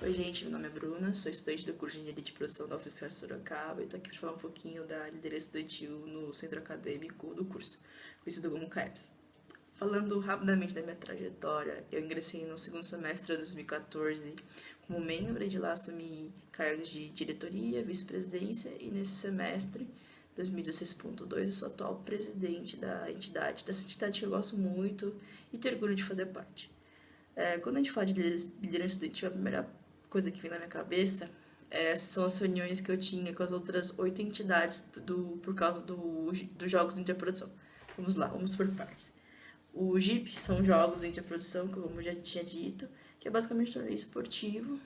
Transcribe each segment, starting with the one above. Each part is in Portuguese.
Oi gente, meu nome é Bruna, sou estudante do curso de Engenharia de Produção da UFSCar Sorocaba e estou aqui para falar um pouquinho da liderança estudantil no centro acadêmico do curso, conhecido como CAEPS. Falando rapidamente da minha trajetória, eu ingressei no segundo semestre de 2014 como membro e de lá assumi cargos de diretoria, vice-presidência e nesse semestre, 2016.2, eu sou atual presidente da entidade, dessa entidade que eu gosto muito e tenho orgulho de fazer parte. Quando a gente fala de liderança estudantil, a primeira coisa que vem na minha cabeça são as reuniões que eu tinha com as outras 8 entidades por causa dos jogos de interprodução. Vamos lá, vamos por partes. O GIP são jogos de interprodução, como eu já tinha dito, que é basicamente um torneio esportivo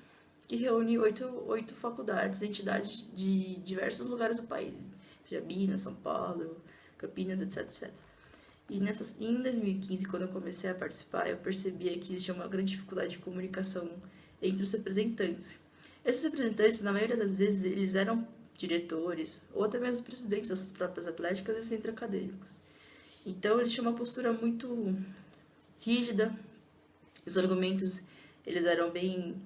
que reúne oito faculdades, entidades de diversos lugares do país, seja Minas, São Paulo, Campinas, etc. Em 2015, quando eu comecei a participar, eu percebia que existia uma grande dificuldade de comunicação entre os representantes. Esses representantes, na maioria das vezes, eles eram diretores ou até mesmo presidentes dessas próprias atléticas e centros acadêmicos. Então, eles tinham uma postura muito rígida, os argumentos eles eram bem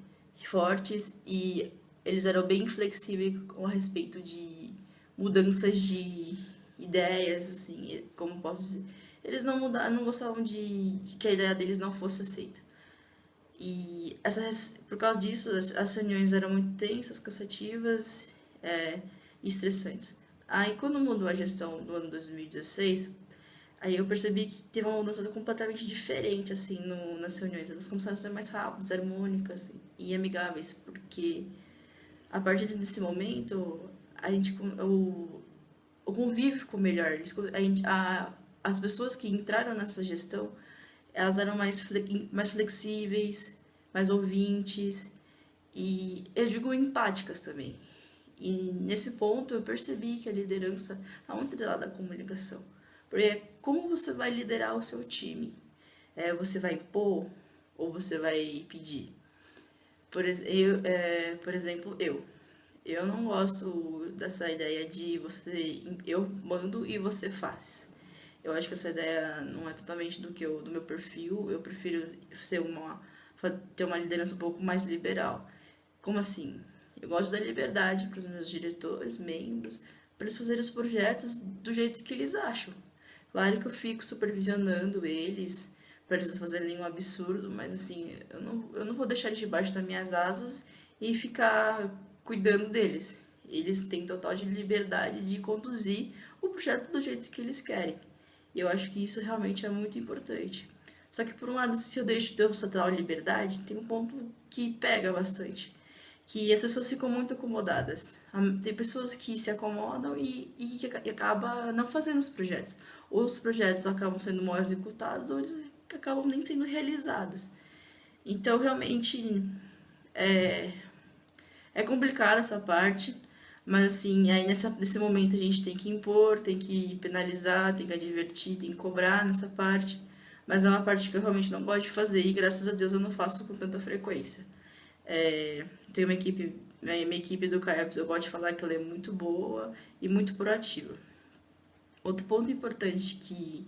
fortes e eles eram bem flexíveis a respeito de mudanças de ideias, assim, como posso dizer. Eles não gostavam de que a ideia deles não fosse aceita. Por causa disso, as reuniões eram muito tensas, cansativas e estressantes. Aí, quando mudou a gestão do ano 2016, aí eu percebi que teve uma mudança completamente diferente, assim, nas reuniões. Elas começaram a ser mais rápidas, harmônicas e amigáveis, porque a partir desse momento, o convívio ficou melhor. As pessoas que entraram nessa gestão, elas eram mais flexíveis, mais ouvintes e, eu digo, empáticas também. E nesse ponto eu percebi que a liderança está muito atrelada à comunicação. Porque como você vai liderar o seu time? Você vai impor ou você vai pedir? Por exemplo, eu não gosto dessa ideia de eu mando e você faz. Eu acho que essa ideia não é totalmente do meu perfil. Eu prefiro ter uma liderança um pouco mais liberal. Como assim? Eu gosto da liberdade para os meus diretores, membros, para eles fazerem os projetos do jeito que eles acham. Claro que eu fico supervisionando eles, para eles não fazerem nenhum absurdo, mas assim, eu não vou deixar eles debaixo das minhas asas e ficar cuidando deles. Eles têm total de liberdade de conduzir o projeto do jeito que eles querem. E eu acho que isso realmente é muito importante. Só que, por um lado, se eu deixo de essa total liberdade, tem um ponto que pega bastante. Que as pessoas ficam muito acomodadas. Tem pessoas que se acomodam e acaba não fazendo os projetos. Ou os projetos acabam sendo mal executados, ou eles acabam nem sendo realizados. Então, realmente, é, é complicada essa parte, mas assim, aí nesse momento a gente tem que impor, tem que penalizar, tem que advertir, tem que cobrar nessa parte, mas é uma parte que eu realmente não gosto de fazer e graças a Deus eu não faço com tanta frequência. Tenho uma equipe, minha equipe do CAEPS, eu gosto de falar que ela é muito boa e muito proativa. Outro ponto importante que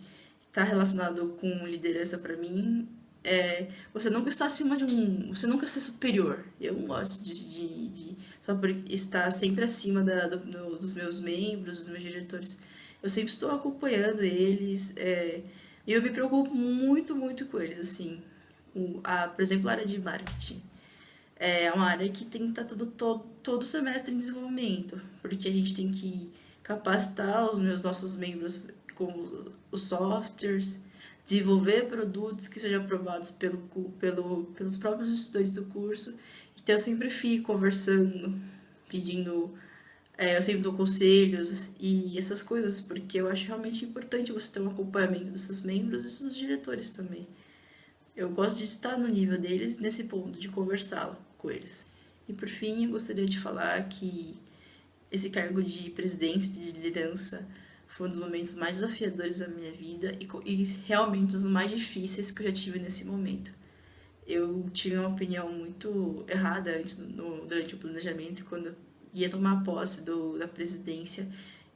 está relacionado com liderança para mim é você nunca estar acima de você nunca ser superior. Eu não gosto de só por estar sempre acima dos meus membros, dos meus diretores. Eu sempre estou acompanhando eles e eu me preocupo muito com eles, assim. Por exemplo, a área de marketing. É uma área que tem que estar todo semestre em desenvolvimento, porque a gente tem que capacitar nossos membros com os softwares, desenvolver produtos que sejam aprovados pelos próprios estudantes do curso. Então eu sempre fico conversando, pedindo, eu sempre dou conselhos e essas coisas, porque eu acho realmente importante você ter um acompanhamento dos seus membros e dos seus diretores também. Eu gosto de estar no nível deles nesse ponto, de conversar com eles. E por fim, eu gostaria de falar que esse cargo de presidente, de liderança, foi um dos momentos mais desafiadores da minha vida e realmente os mais difíceis que eu já tive nesse momento. Eu tive uma opinião muito errada durante o planejamento, quando eu ia tomar posse da presidência.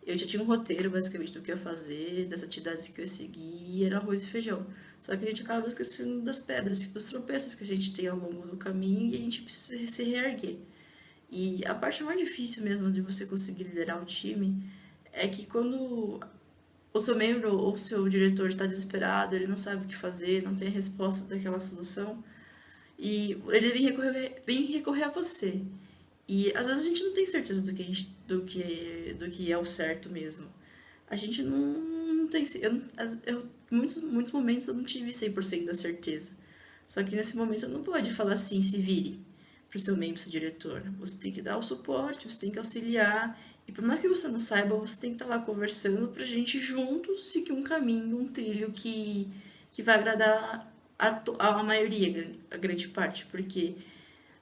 Eu já tinha um roteiro, basicamente, do que eu ia fazer, das atividades que eu ia seguir, e era arroz e feijão. Só que a gente acaba esquecendo das pedras, dos tropeços que a gente tem ao longo do caminho e a gente precisa se reerguer. E a parte mais difícil mesmo de você conseguir liderar o time é que quando o seu membro ou o seu diretor está desesperado, ele não sabe o que fazer, não tem a resposta daquela solução, e ele vem recorrer a você. E às vezes a gente não tem certeza do que é o certo mesmo. A gente não tem. Muitos momentos eu não tive 100% da certeza. Só que nesse momento você não pode falar assim, se vire pro seu membro, seu diretor. Você tem que dar o suporte, você tem que auxiliar. E por mais que você não saiba, você tem que estar lá conversando pra gente juntos seguir um caminho, um trilho que vai agradar a maioria, a grande parte. Porque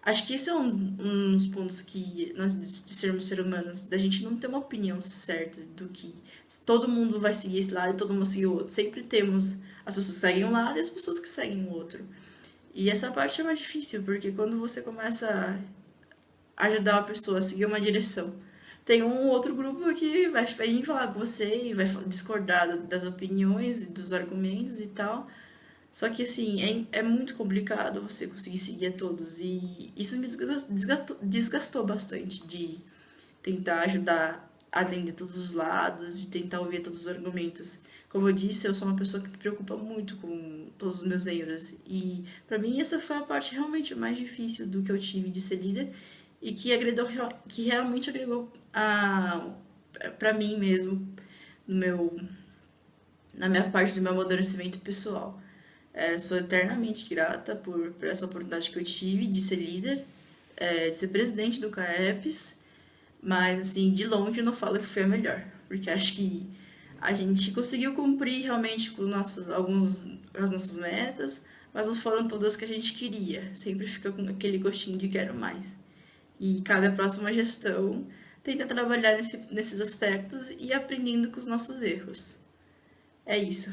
acho que esse é um dos pontos que nós, de sermos seres humanos, da gente não ter uma opinião certa do que todo mundo vai seguir esse lado e todo mundo vai seguir o outro. Sempre temos as pessoas que seguem um lado e as pessoas que seguem o outro. E essa parte é mais difícil, porque quando você começa a ajudar uma pessoa a seguir uma direção, tem um outro grupo que vai vir falar com você e vai discordar das opiniões e dos argumentos e tal. Só que, assim, é muito complicado você conseguir seguir a todos. E isso me desgastou bastante de tentar ajudar a atender todos os lados, de tentar ouvir todos os argumentos. Como eu disse, eu sou uma pessoa que me preocupa muito com todos os meus membros. E, pra mim, essa foi a parte realmente mais difícil do que eu tive de ser líder e que realmente agregou pra mim mesmo, no meu, na minha parte do meu amadurecimento pessoal. Sou eternamente grata por essa oportunidade que eu tive de ser líder, de ser presidente do CAEPS, mas, assim, de longe eu não falo que foi a melhor, porque acho que a gente conseguiu cumprir realmente com as nossas metas, mas não foram todas que a gente queria. Sempre fica com aquele gostinho de quero mais. E cabe à próxima gestão tentar trabalhar nesses aspectos e aprendendo com os nossos erros. É isso.